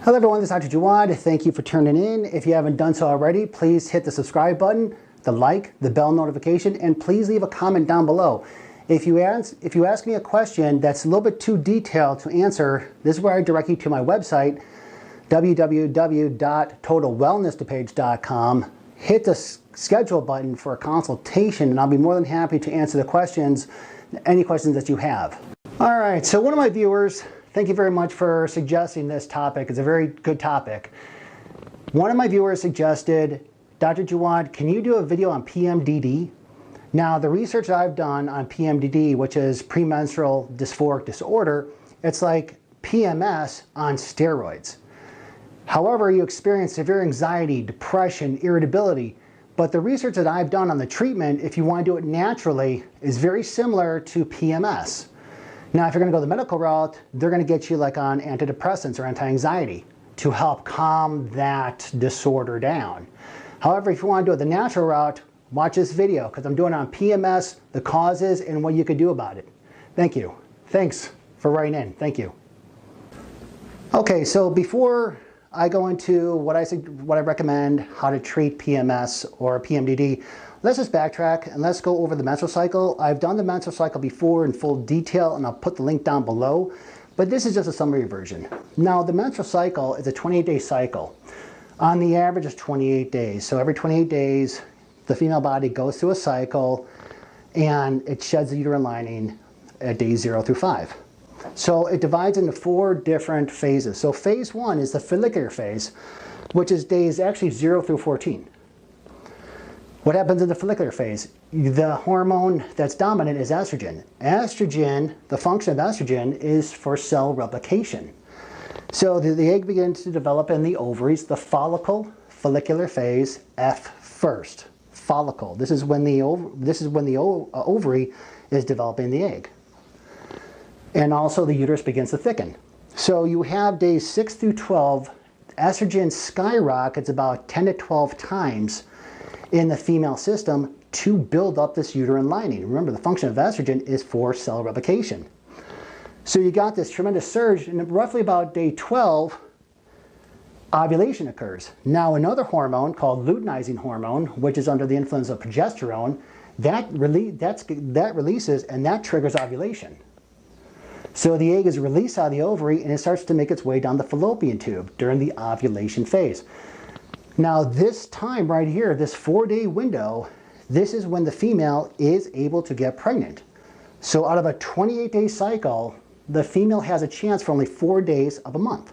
Hello everyone, this is Dr. Jawad. Thank you for tuning in. If you haven't done so already, please hit the subscribe button, the like, the bell notification, and please leave a comment down below. If you ask me a question that's a little bit too detailed to answer, this is where I direct you to my website, www.totalwellnessdepage.com. Hit the schedule button for a consultation, and I'll be more than happy to answer the questions, any questions that you have. All right, so one of my viewers, thank you very much for suggesting this topic. It's a very good topic. One of my viewers suggested, Dr. Jawad, can you do a video on PMDD? Now, the research that I've done on PMDD, which is Premenstrual Dysphoric Disorder, it's like PMS on steroids. However, you experience severe anxiety, depression, irritability, but the research that I've done on the treatment, if you want to do it naturally, is very similar to PMS. Now, if you're going to go the medical route, they're going to get you like on antidepressants or anti-anxiety to help calm that disorder down. However, if you want to do it the natural route, watch this video because I'm doing it on PMS, the causes, and what you could do about it. Thank you. Thanks for writing in. Thank you. Okay, so before I go into what I recommend, how to treat PMS or PMDD, let's just backtrack and let's go over the menstrual cycle. I've done the menstrual cycle before in full detail, and I'll put the link down below, but this is just a summary version. Now, the menstrual cycle is a 28-day cycle. On the average, it's 28 days. So every 28 days, the female body goes through a cycle and it sheds the uterine lining at days 0 through 5. So it divides into 4 different phases. So phase 1 is the follicular phase, which is days actually 0 through 14. What happens in the follicular phase? The hormone that's dominant is estrogen. Estrogen, the function of estrogen is for cell replication. So the egg begins to develop in the ovaries, the follicular phase, F first. Follicle. This is when the ovary is developing the egg. And also the uterus begins to thicken. So you have days 6 through 12, estrogen skyrockets about 10 to 12 times in the female system to build up this uterine lining. Remember, the function of estrogen is for cell replication. So you got this tremendous surge, and roughly about day 12, ovulation occurs. Now, another hormone called luteinizing hormone, which is under the influence of progesterone, that releases and that triggers ovulation. So the egg is released out of the ovary and it starts to make its way down the fallopian tube during the ovulation phase. Now, this time right here, this 4-day window, this is when the female is able to get pregnant. So out of a 28-day cycle, the female has a chance for only 4 days of a month.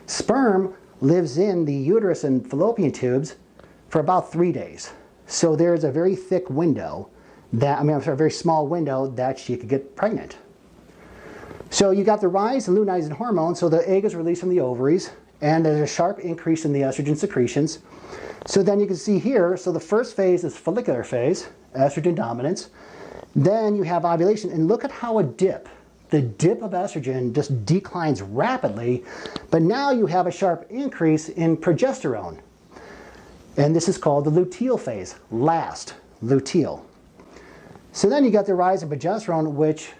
Sperm lives in the uterus and fallopian tubes for about 3 days. So there's a very thick window a very small window that she could get pregnant. So you got the rise in luteinizing hormone, so the egg is released from the ovaries, and there's a sharp increase in the estrogen secretions. So then you can see here, so the first phase is follicular phase, estrogen dominance. Then you have ovulation, and look at how the dip of estrogen just declines rapidly, but now you have a sharp increase in progesterone. And this is called the luteal phase, luteal. So then you got the rise of progesterone, which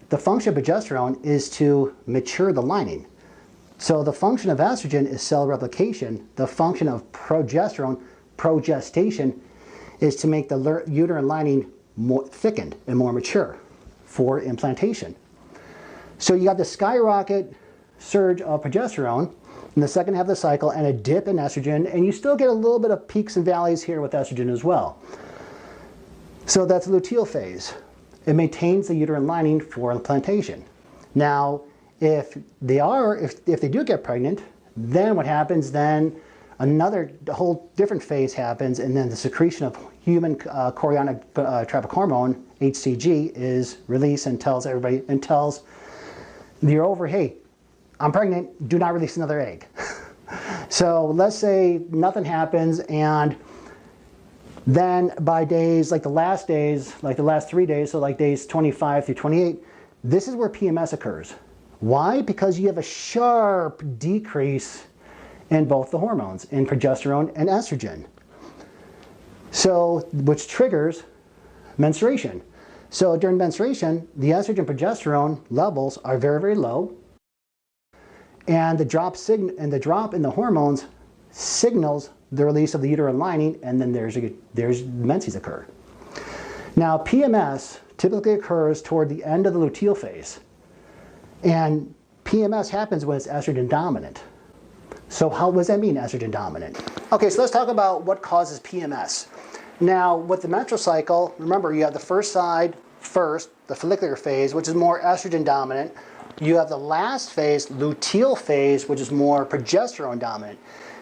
the function of progesterone is to mature the lining. So the function of estrogen is cell replication. The function of progesterone, progestation, is to make the uterine lining more thickened and more mature for implantation. So you got the skyrocket surge of progesterone in the second half of the cycle and a dip in estrogen, and you still get a little bit of peaks and valleys here with estrogen as well. So that's the luteal phase. It maintains the uterine lining for implantation. Now, if they do get pregnant, then what happens? Then a whole different phase happens, and then the secretion of human chorionic tropic hormone (HCG) is released and tells your ovary, hey, I'm pregnant. Do not release another egg. So let's say nothing happens, and then by days, like the last 3 days, so like days 25 through 28, this is where PMS occurs. Why? Because you have a sharp decrease in both the hormones, in progesterone and estrogen. So, which triggers menstruation. So during menstruation, the estrogen progesterone levels are very, very low. And the drop in the hormones signals the release of the uterine lining, and then there's menses occur. Now, PMS typically occurs toward the end of the luteal phase, and PMS happens when it's estrogen dominant. So what does that mean, estrogen dominant? Okay, so let's talk about what causes PMS. Now, with the menstrual cycle, remember you have the first side first, the follicular phase, which is more estrogen dominant. You have the last phase, luteal phase, which is more progesterone dominant.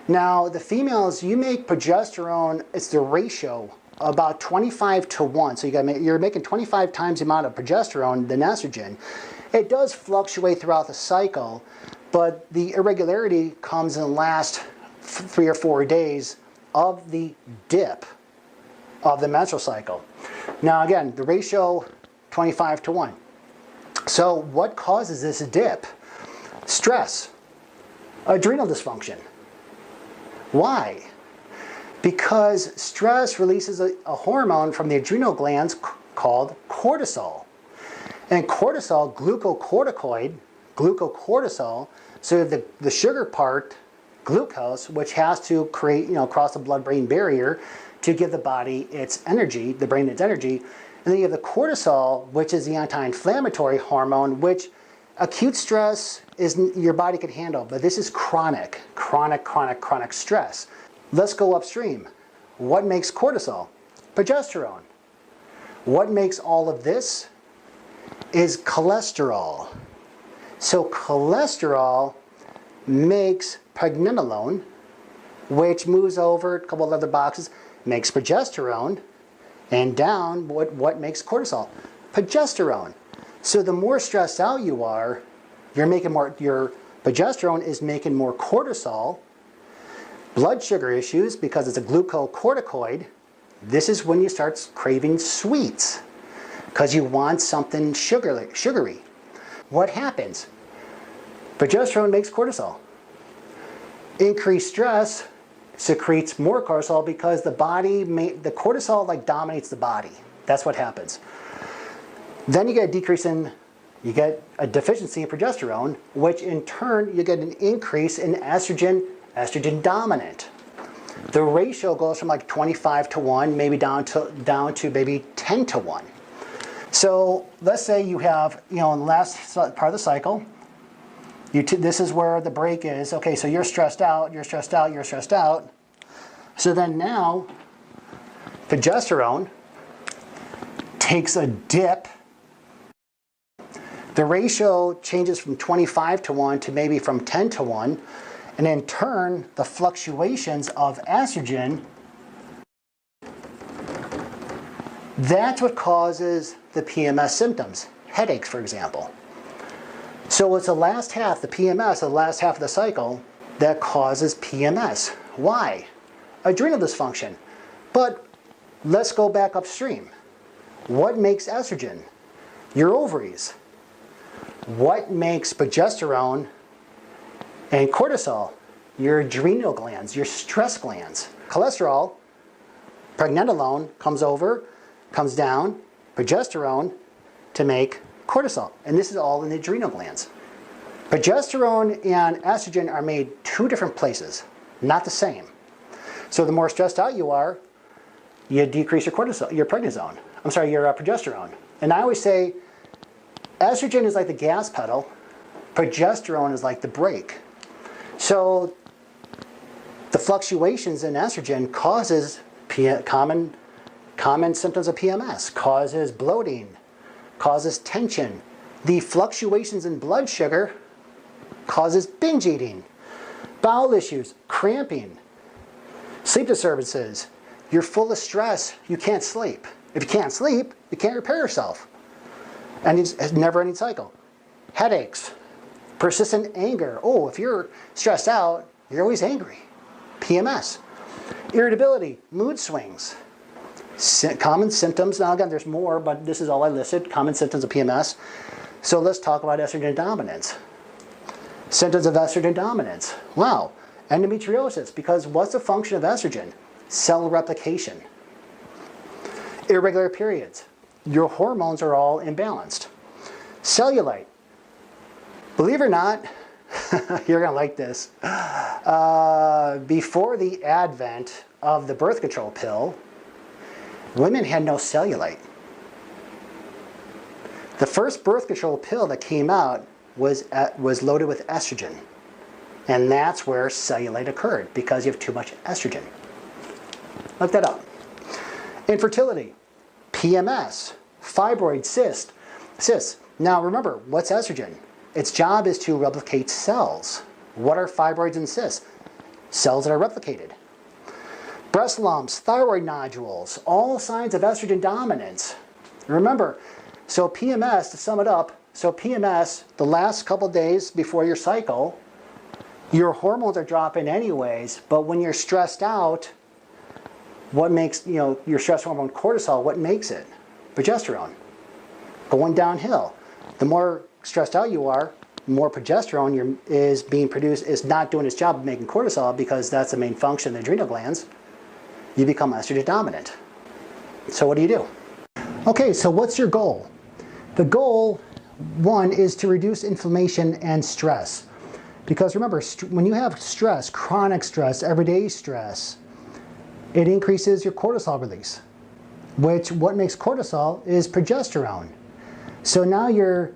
Now, the females, you make progesterone, it's the ratio, about 25 to 1. So you're making 25 times the amount of progesterone than estrogen. It does fluctuate throughout the cycle, but the irregularity comes in the last 3 or 4 days of the dip of the menstrual cycle. Now again, the ratio 25 to 1. So what causes this dip? Stress, adrenal dysfunction. Why? Because stress releases a hormone from the adrenal glands called cortisol. And cortisol, glucocortisol, so the sugar part, glucose, which has to create, cross the blood-brain barrier to give the body its energy, the brain its energy. And then you have the cortisol, which is the anti-inflammatory hormone, which acute stress your body can handle, but this is chronic stress. Let's go upstream. What makes cortisol? Progesterone. What makes all of this is cholesterol. So cholesterol makes pregnenolone, which moves over a couple of other boxes, makes progesterone, and down, what makes cortisol? Progesterone. So the more stressed out you are, your progesterone is making more cortisol. Blood sugar issues, because it's a glucocorticoid, this is when you start craving sweets, because you want something sugary. What happens? Progesterone makes cortisol. Increased stress secretes more cortisol because the cortisol dominates the body. That's what happens. Then you get a deficiency in progesterone, which in turn you get an increase in estrogen dominant. The ratio goes from 25 to 1, maybe down to maybe 10 to 1. So let's say you have, in the last part of the cycle, this is where the break is. Okay, so you're stressed out. So then now, progesterone takes a dip. The ratio changes from 25 to 1 to maybe from 10 to 1. And in turn, the fluctuations of estrogen, that's what causes the PMS symptoms. Headaches, for example. So it's the last half, the PMS, the last half of the cycle, that causes PMS. Why? Adrenal dysfunction. But let's go back upstream. What makes estrogen? Your ovaries. What makes progesterone and cortisol? Your adrenal glands, your stress glands. Cholesterol, pregnenolone comes down, progesterone to make cortisol. And this is all in the adrenal glands. Progesterone and estrogen are made 2 different places, not the same. So the more stressed out you are, you decrease your progesterone. And I always say, estrogen is like the gas pedal, progesterone is like the brake. So the fluctuations in estrogen causes common symptoms of PMS, causes bloating, causes tension. The fluctuations in blood sugar causes binge eating, bowel issues, cramping, sleep disturbances. You're full of stress, you can't sleep. If you can't sleep, you can't repair yourself. And it's a never-ending cycle. Headaches, persistent anger. Oh, if you're stressed out, you're always angry. PMS. Irritability, mood swings. Common symptoms. Now again, there's more, but this is all I listed. Common symptoms of PMS. So let's talk about estrogen dominance. Symptoms of estrogen dominance. Wow. Endometriosis, because what's the function of estrogen? Cell replication. Irregular periods. Your hormones are all imbalanced. Cellulite. Believe it or not, You're gonna like this. Before the advent of the birth control pill, women had no cellulite. The first birth control pill that came out was loaded with estrogen. And that's where cellulite occurred, because you have too much estrogen. Look that up. Infertility, PMS, fibroid cysts. Now remember, what's estrogen? Its job is to replicate cells. What are fibroids and cysts? Cells that are replicated. Breast lumps, thyroid nodules, all signs of estrogen dominance. Remember, so PMS, to sum it up, so PMS, the last couple days before your cycle, your hormones are dropping anyways, but when you're stressed out, what makes, your stress hormone cortisol, what makes it? Progesterone. Going downhill. The more stressed out you are, more progesterone is being produced, is not doing its job of making cortisol, because that's the main function of the adrenal glands. You become estrogen dominant. So what do you do? Okay, so what's your goal? The goal, one, is to reduce inflammation and stress. Because remember, when you have stress, chronic stress, everyday stress, it increases your cortisol release, which what makes cortisol is progesterone. So now you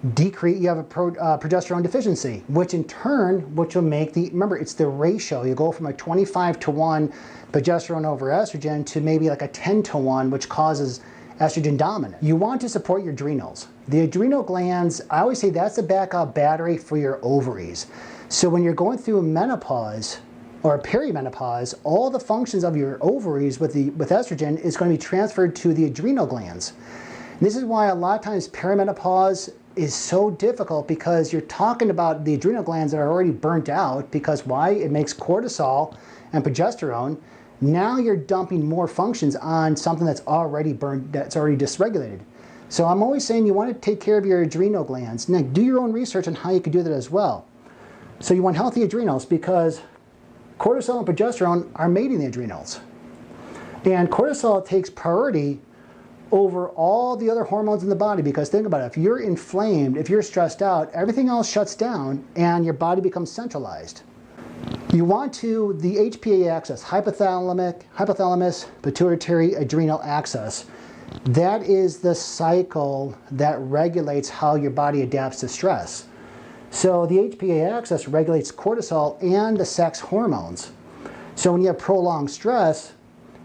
have a progesterone deficiency, which in turn, which will make remember, it's the ratio. You go from a 25-to-1 progesterone over estrogen to maybe like a 10-to-1, which causes estrogen dominant. You want to support your adrenals. The adrenal glands, I always say that's the backup battery for your ovaries. So when you're going through menopause or perimenopause, all the functions of your ovaries with estrogen is going to be transferred to the adrenal glands. And this is why a lot of times perimenopause is so difficult, because you're talking about the adrenal glands that are already burnt out, because why? It makes cortisol and progesterone. Now you're dumping more functions on something that's already burned, that's already dysregulated. So I'm always saying you want to take care of your adrenal glands. Now do your own research on how you can do that as well. So you want healthy adrenals, because cortisol and progesterone are made in the adrenals. And cortisol takes priority over all the other hormones in the body, because think about it, if you're inflamed, if you're stressed out, everything else shuts down and your body becomes centralized. You want the HPA axis, hypothalamus, pituitary adrenal axis. That is the cycle that regulates how your body adapts to stress. So the HPA axis regulates cortisol and the sex hormones. So when you have prolonged stress,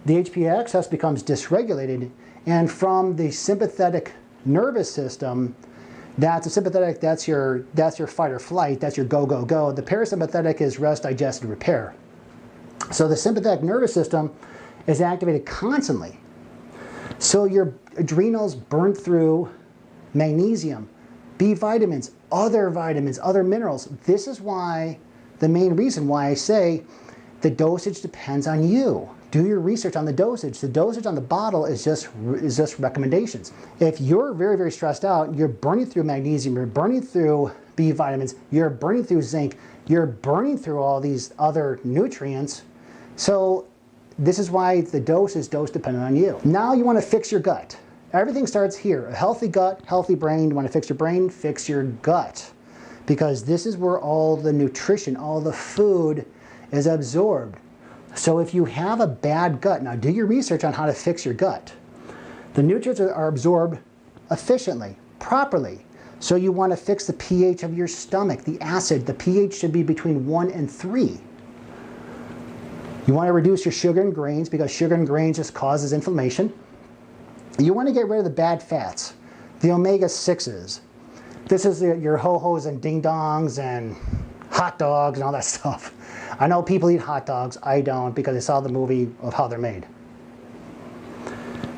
the HPA axis becomes dysregulated, and from the sympathetic nervous system, that's your fight or flight, that's your go, go, go. The parasympathetic is rest, digest, and repair. So the sympathetic nervous system is activated constantly. So your adrenals burn through magnesium, B vitamins, other minerals. This is why, the main reason why I say the dosage depends on you. Do your research on the dosage. The dosage on the bottle is just recommendations. If you're very, very stressed out, you're burning through magnesium, you're burning through B vitamins, you're burning through zinc, you're burning through all these other nutrients. So this is why the dose is dose dependent on you. Now you want to fix your gut. Everything starts here. A healthy gut, healthy brain. You want to fix your brain, fix your gut. Because this is where all the nutrition, all the food is absorbed. So if you have a bad gut, now do your research on how to fix your gut. The nutrients are absorbed efficiently, properly. So you want to fix the pH of your stomach, the acid. The pH should be between 1 and 3. You want to reduce your sugar and grains, because sugar and grains just causes inflammation. You want to get rid of the bad fats, the omega-6s. This is your ho-hos and ding-dongs and hot dogs and all that stuff. I know people eat hot dogs. I don't, because I saw the movie of how they're made.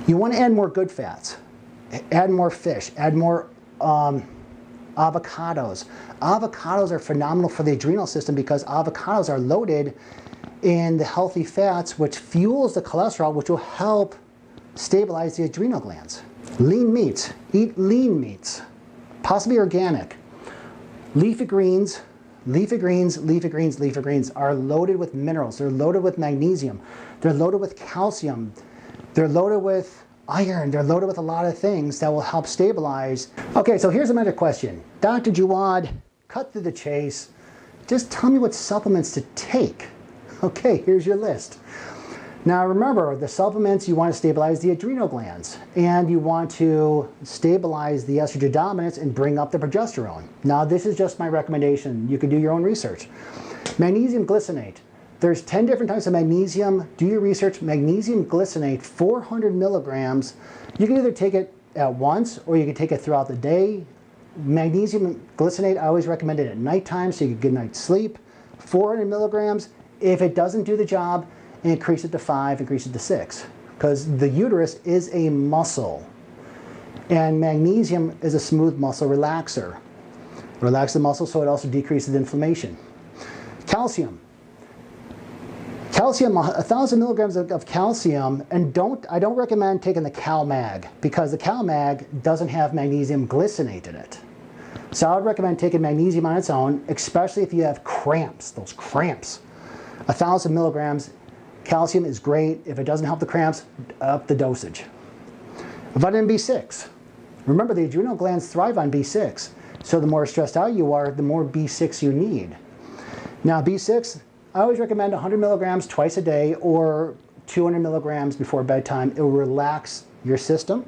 You want to add more good fats. Add more fish. Add more avocados. Avocados are phenomenal for the adrenal system, because avocados are loaded in the healthy fats, which fuels the cholesterol, which will help stabilize the adrenal glands. Lean meats. Eat lean meats, possibly organic. Leafy greens are loaded with minerals. They're loaded with magnesium. They're loaded with calcium. They're loaded with iron. They're loaded with a lot of things that will help stabilize. Okay, so here's another question. Dr. Jawad, cut through the chase. Just tell me what supplements to take. Okay, here's your list. Now remember, the supplements, you want to stabilize the adrenal glands, and you want to stabilize the estrogen dominance and bring up the progesterone. Now this is just my recommendation. You can do your own research. Magnesium glycinate. There's 10 different types of magnesium. Do your research. Magnesium glycinate, 400 milligrams. You can either take it at once or you can take it throughout the day. Magnesium glycinate, I always recommend it at nighttime so you get good night's sleep. 400 milligrams. If it doesn't do the job, increase it to 5, increase it to 6. Because the uterus is a muscle. And magnesium is a smooth muscle relaxer. Relax the muscle so it also decreases inflammation. Calcium. Calcium, 1,000 milligrams of calcium, and I don't recommend taking the CalMag because the CalMag doesn't have magnesium glycinate in it. So I would recommend taking magnesium on its own, especially if you have cramps, those cramps. 1,000 milligrams, calcium is great. If it doesn't help the cramps, up the dosage. Vitamin B6. Remember, the adrenal glands thrive on B6. So the more stressed out you are, the more B6 you need. Now B6, I always recommend 100 milligrams twice a day or 200 milligrams before bedtime. It will relax your system.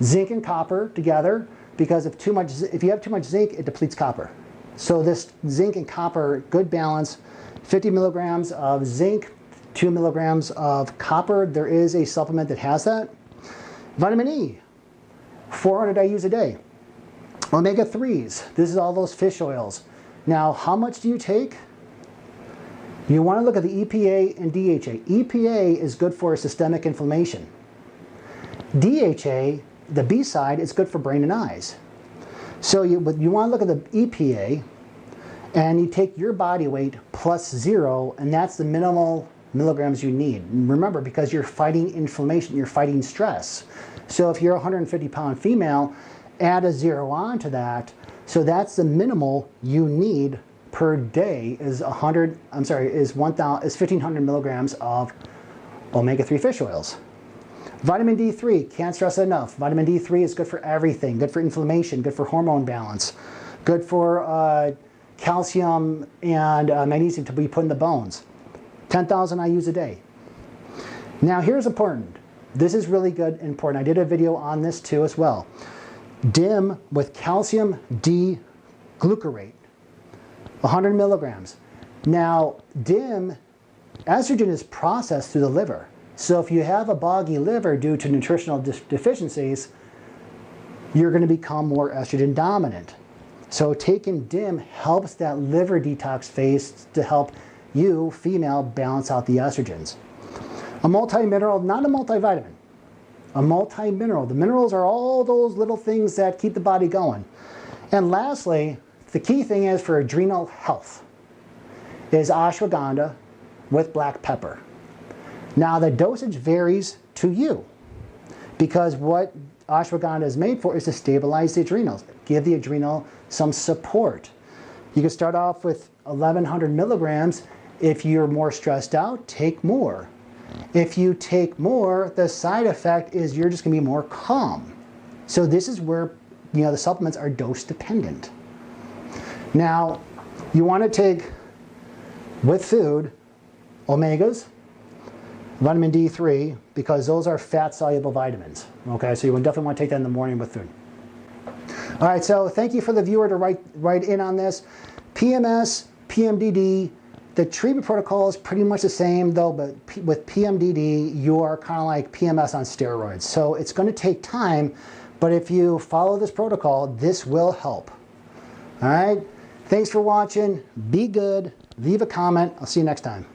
Zinc and copper together, because if you have too much zinc, it depletes copper. So this zinc and copper, good balance. 50 milligrams of zinc, 2 milligrams of copper. There is a supplement that has that. Vitamin E, 400 IUs a day. Omega-3s, this is all those fish oils. Now, how much do you take? You want to look at the EPA and DHA. EPA is good for systemic inflammation. DHA, the B side, is good for brain and eyes. So you want to look at the EPA, and you take your body weight plus 0, and that's the minimal milligrams you need. Remember, because you're fighting inflammation, you're fighting stress. So if you're a 150-pound female, add a 0 on to that. So that's the minimal you need per day is 1,500 milligrams of omega-3 fish oils. Vitamin D3, can't stress it enough. Vitamin D3 is good for everything. Good for inflammation, good for hormone balance, good for calcium and magnesium to be put in the bones. 10,000 IUs a day. Now here's important. This is really good and important. I did a video on this too as well. DIM with calcium D-glucarate, 100 milligrams. Now DIM, estrogen is processed through the liver. So if you have a boggy liver due to nutritional deficiencies, you're going to become more estrogen dominant. So taking DIM helps that liver detox phase to help you, female, balance out the estrogens. A multi-mineral, not a multivitamin, a multi-mineral. The minerals are all those little things that keep the body going. And lastly, the key thing is for adrenal health is ashwagandha with black pepper. Now the dosage varies to you because what ashwagandha is made for is to stabilize the adrenals, give the adrenal some support. You can start off with 1,100 milligrams. If you're more stressed out, take more. If you take more, the side effect is you're just going to be more calm. So this is where the supplements are dose dependent. Now, you want to take with food omegas, vitamin D3, because those are fat-soluble vitamins. Okay, so you would definitely want to take that in the morning with food. All right, so thank you for the viewer to write in on this. PMS, PMDD, the treatment protocol is pretty much the same though, but with PMDD, you are kind of like PMS on steroids. So it's going to take time, but if you follow this protocol, this will help. All right, thanks for watching. Be good. Leave a comment. I'll see you next time.